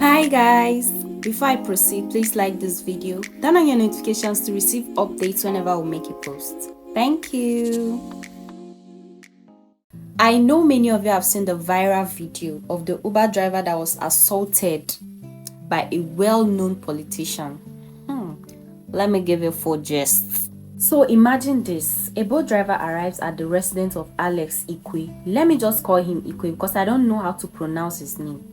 Hi guys, before I proceed, please like this video, turn on your notifications to receive updates whenever we make a post. Thank you. I know many of you have seen the viral video of the Uber driver that was assaulted by a well-known politician. Let me give you 4 gests. So imagine this, a boat driver arrives at the residence of Alex Ikwechegh. Let me just call him Ikwechegh because I don't know how to pronounce his name.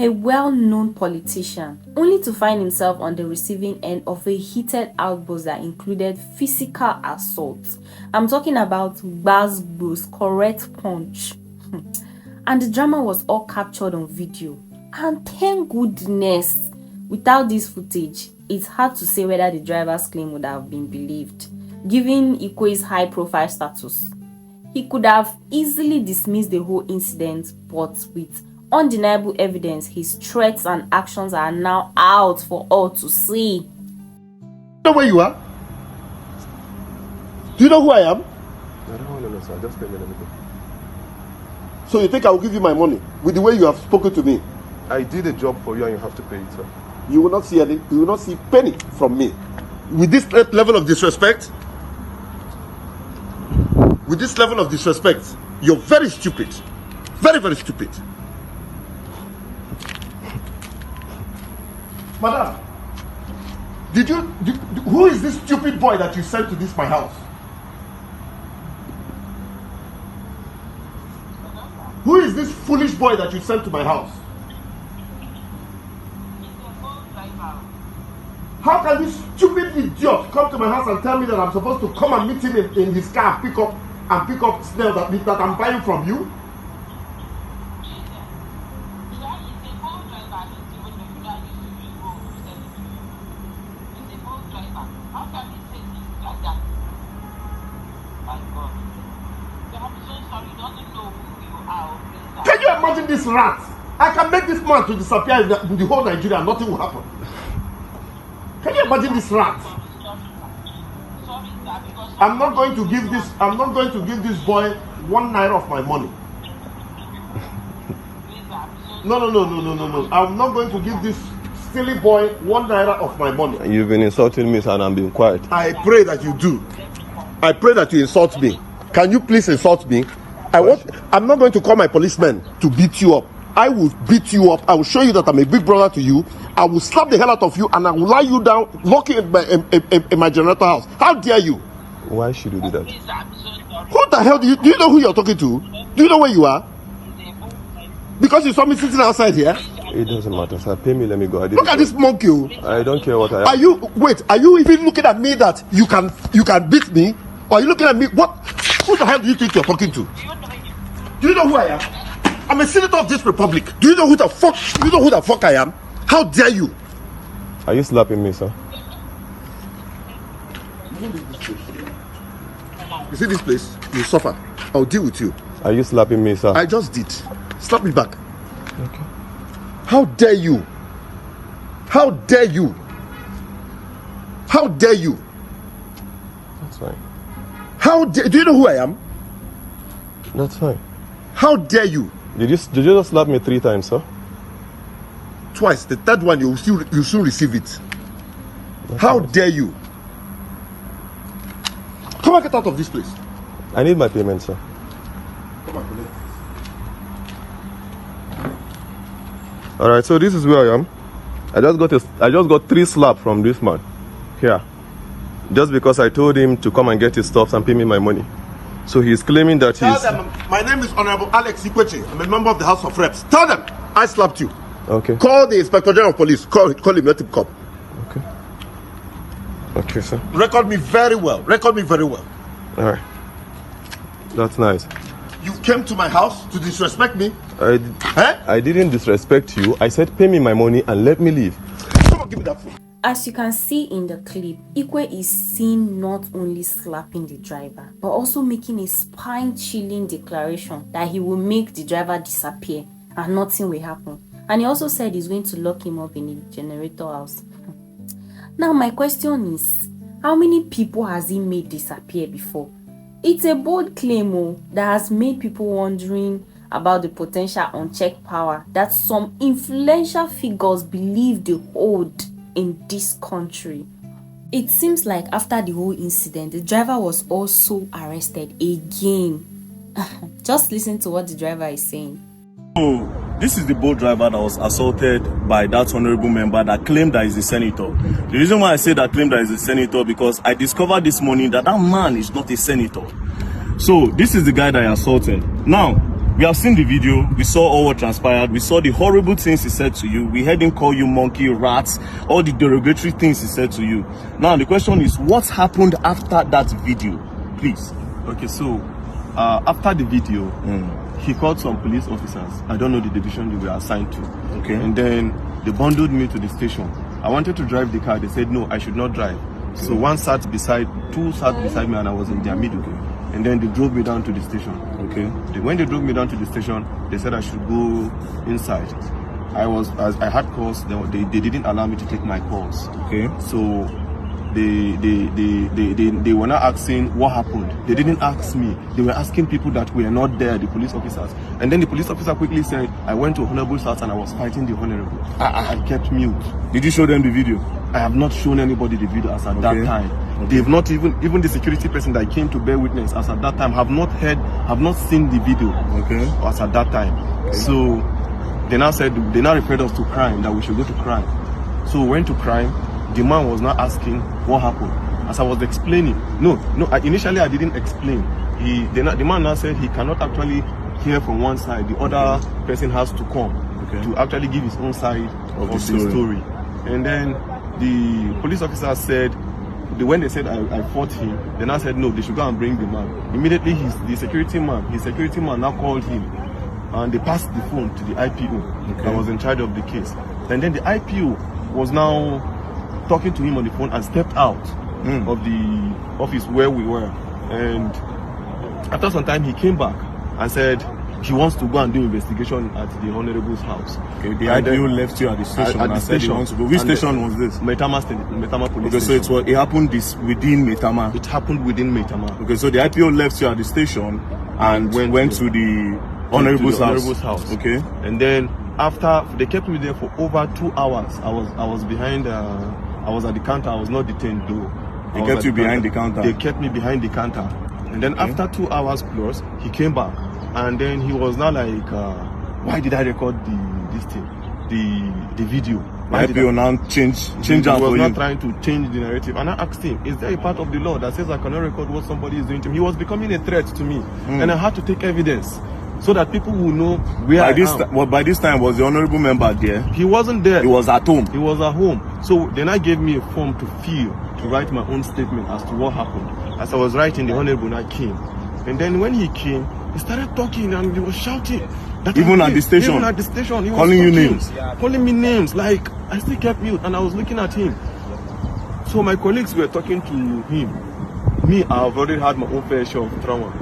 A well-known politician, only to find himself on the receiving end of a heated outburst that included physical assault. I'm talking about gbas, correct punch. And the drama was all captured on video. And thank goodness, without this footage, it's hard to say whether the driver's claim would have been believed, given Ikwe's high-profile status. He could have easily dismissed the whole incident, but with undeniable evidence, his threats and actions are now out for all to see. Do you know where you are? Do you know who I am? I don't want to know, sir. Just pay me, let me go. So you think I will give you my money with the way you have spoken to me? I did a job for you and you have to pay it, sir. You will not see any. You will not see penny from me. With this level of disrespect, you're very stupid. Very, very stupid. Madam, who is this stupid boy that you sent to my house? Who is this foolish boy that you sent to my house? How can this stupid idiot come to my house and tell me that I'm supposed to come and meet him in his car and pick up snail that I'm buying from you? Can you imagine this rat? I can make this man to disappear in the whole Nigeria and nothing will happen. Can you imagine this rat? I'm not going to give this boy 1 naira of my money. No. I'm not going to give this silly boy 1 naira of my money. You've been insulting me, sir, and I'm being quiet. I pray that you do. I pray that you insult me. Can you please insult me? I'm not going to call my policemen to beat you up. I will beat you up. I will show you that I'm a big brother to you. I will slap the hell out of you and I will lie you down, lock you in my generator house. How dare you? Why should you do that? Who the hell do you know who you're talking to? Do you know where you are? Because you saw me sitting outside here? It doesn't matter, sir. Pay me, let me go. Look at this monkey. I don't care what I am. Are you even looking at me that you can beat me? Or are you looking at me? What? Who the hell do you think you're talking to? Do you know who I am? I'm a senator of this republic. Do you know who the fuck I am? How dare you? Are you slapping me, sir? You see this place? You suffer. I'll deal with you. Are you slapping me, sir? I just did. Slap me back. Okay. How dare you? How dare you? How dare you? That's fine. Do you know who I am? That's fine. How dare you? Did you just slap me 3 times, sir? Twice. The third one, you soon receive it. How dare you? Come and get out of this place. I need my payment, sir. Come and collect it. Alright, so this is where I am. I just got 3 slaps from this man. Here. Just because I told him to come and get his stuff and pay me my money. So he's claiming that Tell them, my name is Honorable Alex Ikwechegh. I'm a member of the House of Reps. Tell them I slapped you. Okay. Call the Inspector General of Police. Call him, let him come. Okay. Okay, sir. Record me very well. Alright. That's nice. You came to my house to disrespect me? I didn't disrespect you. I said pay me my money and let me leave. Come on, give me that phone. As you can see in the clip, Ikwechegh is seen not only slapping the driver, but also making a spine-chilling declaration that he will make the driver disappear and nothing will happen. And he also said he's going to lock him up in a generator house. Now my question is, how many people has he made disappear before? It's a bold claim that has made people wondering about the potential unchecked power that some influential figures believe they hold in this country. It seems like after the whole incident, the driver was also arrested again. Just listen to what the driver is saying. So, this is the boat driver that was assaulted by that honorable member that claimed that he's a senator. The reason why I say that claimed that he's a senator, because I discovered this morning that that man is not a senator. So, this is the guy that I assaulted. Now, we have seen the video, we saw all what transpired, we saw the horrible things he said to you, we heard him call you monkey, rats, all the derogatory things he said to you. Now, the question is, what happened after that video? Please. Okay, so after the video, he called some police officers. I don't know the division they were assigned to. Okay. And then they bundled me to the station. I wanted to drive the car. They said, no, I should not drive. So two sat beside me and I was in their middle. And then they drove me down to the station. Okay. When they drove me down to the station, they said I should go inside. As I had calls, they didn't allow me to take my calls. Okay. So they were not asking what happened. They didn't ask me. They were asking people that were not there, the police officers. And then the police officer quickly said, I went to Honorable's house and I was fighting the Honorable. I kept mute. Did you show them the video? I have not shown anybody the video as at that time. Okay. They've not even the security person that came to bear witness as at that time have not seen the video. Okay. As at that time. Okay. So they now referred us to crime, that we should go to crime. So we went to crime. The man was not asking what happened. As I was explaining, initially I didn't explain. The man now said he cannot actually hear from one side. The other person has to come to actually give his own side of the story. And then the police officer said, when they said I fought him, then I said no, they should go and bring the man. Immediately his security man now called him, and they passed the phone to the IPO that was in charge of the case. And then the IPO was now talking to him on the phone and stepped out of the office where we were. And after some time he came back and said he wants to go and do investigation at the Honorable's house. Okay, the IPO left you at the station at the station. He wants to go. Which station was this? Metama police station. So it happened within Metama. It happened within Metama. Okay, so the IPO left you at the station and went to the Honorable's house. Okay. And then after they kept me there for over 2 hours. I was behind. I was at the counter. I was not detained though. They kept you behind the counter. They kept me behind the counter. And then after 2 hours plus, he came back. And then he was now like, why did I record the video? Why did IPO now change He that was for not you? trying to change the narrative. And I asked him, is there a part of the law that says I cannot record what somebody is doing to me? He was becoming a threat to me. And I had to take evidence so that people will know where I am. By this time, was the honorable member there? He wasn't there. He was at home. He was at home. So then I gave me a form to fill, to write my own statement as to what happened. As I was writing, the honorable now came. And then when he came, he started talking and he was shouting. Even at the station? Even at the station. He was calling you talking, names? Calling me names. Like, I still kept mute and I was looking at him. So my colleagues were talking to him. Me, I've already had my own fair share of trauma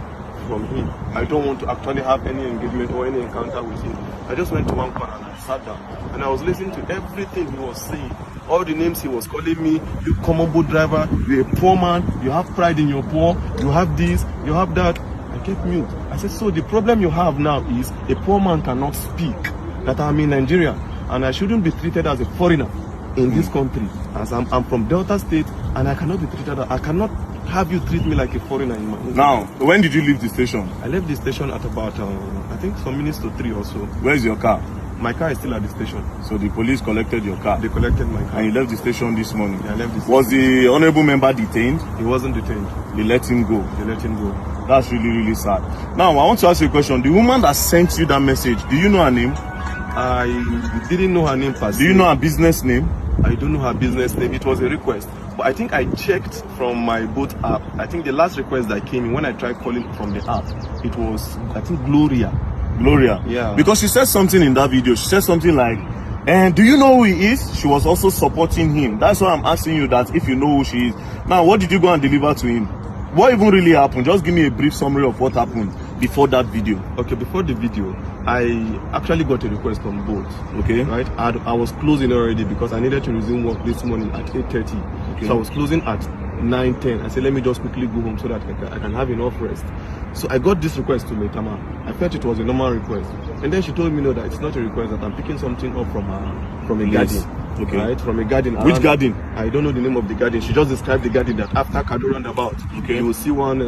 from him. I don't want to actually have any engagement or any encounter with him. I just went to one corner and I sat down. And I was listening to everything he was saying. All the names he was calling me. You common boat driver, you're a poor man, you have pride in your poor, you have this, you have that. I kept mute. I said, so the problem you have now is a poor man cannot speak, that I'm in Nigeria and I shouldn't be treated as a foreigner in this country, as I'm from Delta State and I cannot be treated, I cannot have you treat me like a foreigner in my own Now, when did you leave the station? I left the station at about, I think some minutes to 3 or so. Where's your car? My car is still at the station. So the police collected your car? They collected my car. And you left the station this morning? Yeah, I left the station. Was the honorable member detained? He wasn't detained. They let him go? They let him go. That's really, really sad. Now, I want to ask you a question. The woman that sent you that message, do you know her name? I didn't know her name per se. Do you know her business name? I don't know her business name. It was a request. But I think I checked from my boat app. I think the last request that came in when I tried calling from the app, it was, I think, Gloria. Gloria? Yeah. Because she said something in that video. She said something like, and do you know who he is? She was also supporting him. That's why I'm asking you that if you know who she is. Now, what did you go and deliver to him? What even really happened? Just give me a brief summary of what happened before that video. Okay, before the video, I actually got a request on boat. Okay. Right? I was closing already because I needed to resume work this morning at 8:30. Okay. So I was closing at 9:10. I said, let me just quickly go home so that I can have enough rest. So I got this request to Metama. I felt it was a normal request. And then she told me, no, that it's not a request, that I'm picking something up from a Yes. garden. Okay. Right? From a garden. Which around- garden? I don't know the name of the garden. She just described the garden that after Kado roundabout, Okay. you will see one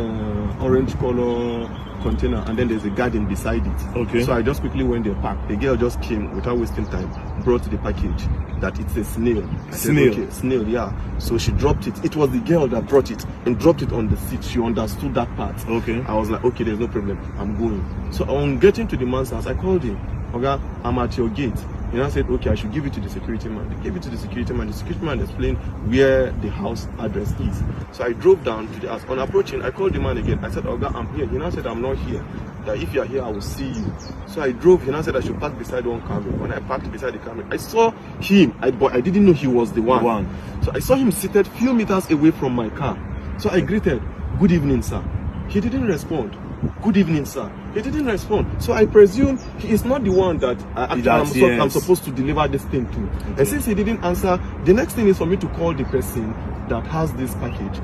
orange color container, and then there's a garden beside it. Okay. So I just quickly went there, parked. The girl just came without wasting time, brought the package, that it's a snail. I said, Snail? okay, snail, yeah. So she dropped it. It was the girl that brought it and dropped it on the seat. She understood that part. Okay. I was like, okay, there's no problem. I'm going. So on getting to the man's house, I called him. Okay, I'm at your gate. He now said, okay, I should give it to the security man. They gave it to the security man. The security man explained where the house address is. So I drove down to the house. On approaching, I called the man again. I said, Oga, I'm here. He now said, I'm not here. That if you're here, I will see you. So I drove. He now said I should park beside one camera. When I parked beside the camera, I saw him, but I didn't know he was the one. So I saw him seated few meters away from my car. So I greeted, good evening, sir. He didn't respond. Good evening, sir. He didn't respond. So I presume he is not the one that I'm supposed to deliver this thing to. Okay. And since he didn't answer, the next thing is for me to call the person that has this package.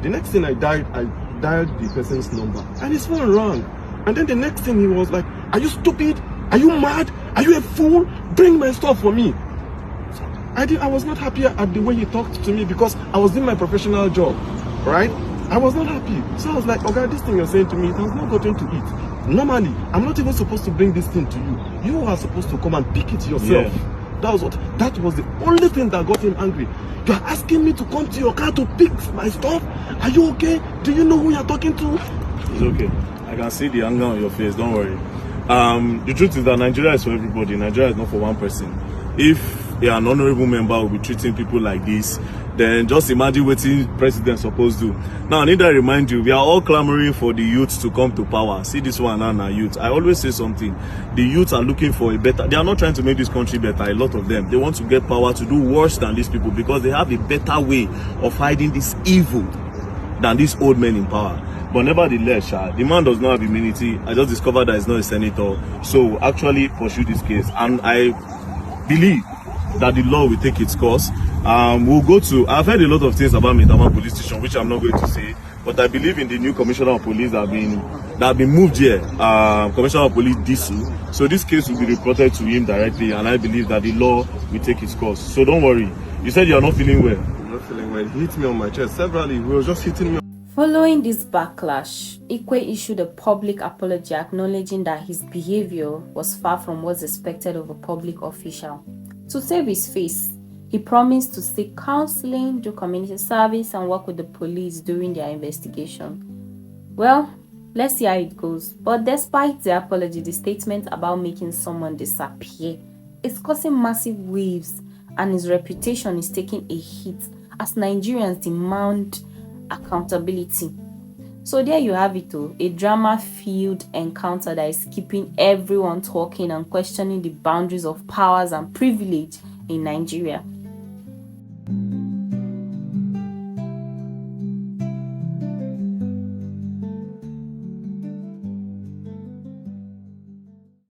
The next thing I dialed the person's number, and his phone rang. And then the next thing he was like, are you stupid? Are you mad? Are you a fool? Bring my stuff for me. So I was not happy at the way he talked to me, because I was doing my professional job, right? I was not happy. So I was like, okay, this thing you're saying to me, it has not gotten to it. Normally, I'm not even supposed to bring this thing to you. You are supposed to come and pick it yourself. Yeah. That was the only thing that got him angry. You're asking me to come to your car to pick my stuff? Are you okay? Do you know who you're talking to? It's okay. I can see the anger on your face. Don't worry. The truth is that Nigeria is for everybody. Nigeria is not for one person. If an honorable member will be treating people like this, then just imagine what the president supposed to do. Now, I need to remind you, we are all clamoring for the youth to come to power. See this one now, youth. I always say something. The youth are looking for a better. They are not trying to make this country better. A lot of them. They want to get power to do worse than these people, because they have a better way of hiding this evil than these old men in power. But nevertheless, the man does not have immunity. I just discovered that he's not a senator. So actually pursue this case. And I believe that the law will take its course. We'll go to, I've heard a lot of things about Maitama police station, which I'm not going to say, but I believe in the new commissioner of police that have been moved here, Commissioner of Police Disu. So this case will be reported to him directly, and I believe that the law will take its course. So don't worry. You said you are not feeling well. I'm not feeling well. He hit me on my chest severally. He was just hitting me. Following this backlash, Ikwechegh issued a public apology acknowledging that his behavior was far from what's expected of a public official. To save his face, he promised to seek counseling, do community service, and work with the police during their investigation. Well, let's see how it goes. But despite the apology, the statement about making someone disappear is causing massive waves, and his reputation is taking a hit as Nigerians demand accountability. So there you have it, a drama-filled encounter that is keeping everyone talking and questioning the boundaries of powers and privilege in Nigeria.